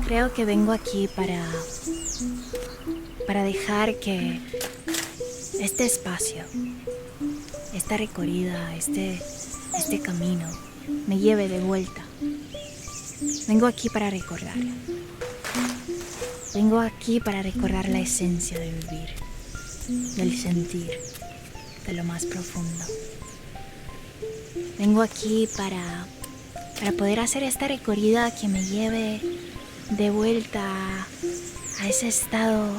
Creo que vengo aquí para dejar que este espacio, esta recorrida, este camino me lleve de vuelta. Vengo aquí para recordar. Vengo aquí para recordar la esencia de vivir, del sentir, de lo más profundo. Vengo aquí para poder hacer esta recorrida que me lleve de vuelta a ese estado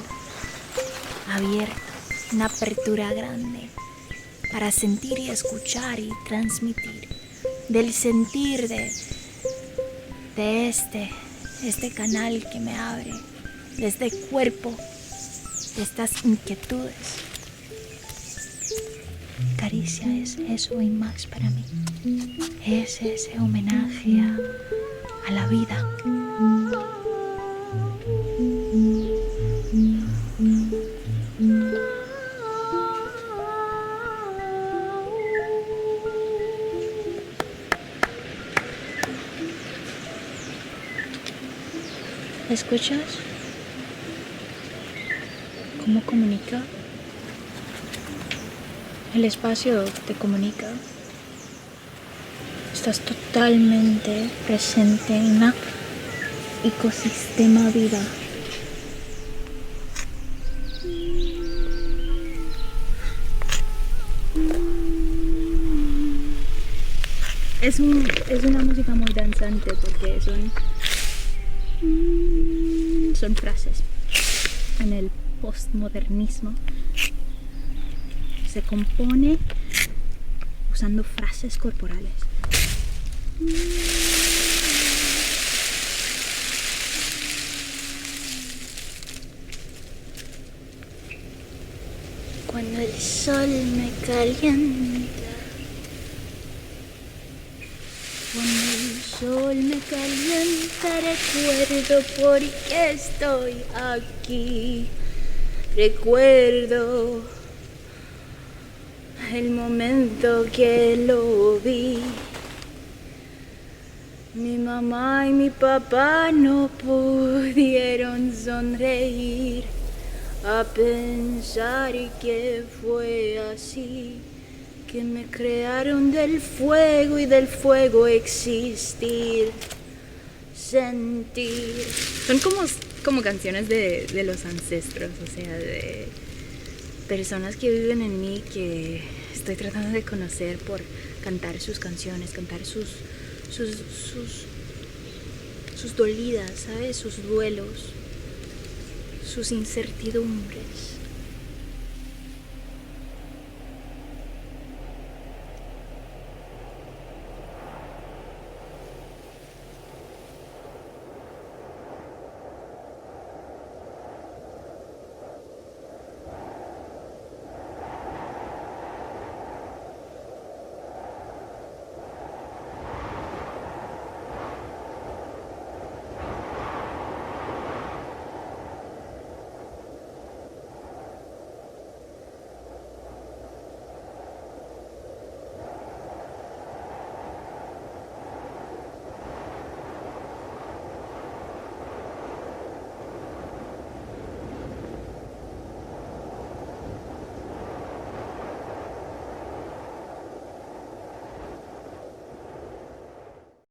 abierto, una apertura grande, para sentir y escuchar y transmitir del sentir de este canal que me abre, de este cuerpo, de estas inquietudes. Caricia es eso y más para mí. Es ese homenaje a la vida. ¿Escuchas? ¿Cómo comunica? El espacio te comunica. Estás totalmente presente en un ecosistema vida. Es una música muy danzante porque son frases. En el postmodernismo se compone usando frases corporales. Cuando el sol me calienta, cuando el sol me calienta, recuerdo por qué estoy aquí. Recuerdo el momento que lo vi. Mi mamá y mi papá no pudieron sonreír a pensar que fue así, que me crearon del fuego y del fuego existir, sentir. Son como canciones de los ancestros, o sea, de personas que viven en mí, que estoy tratando de conocer por cantar sus canciones, cantar sus dolidas, ¿sabes? Sus duelos, sus incertidumbres.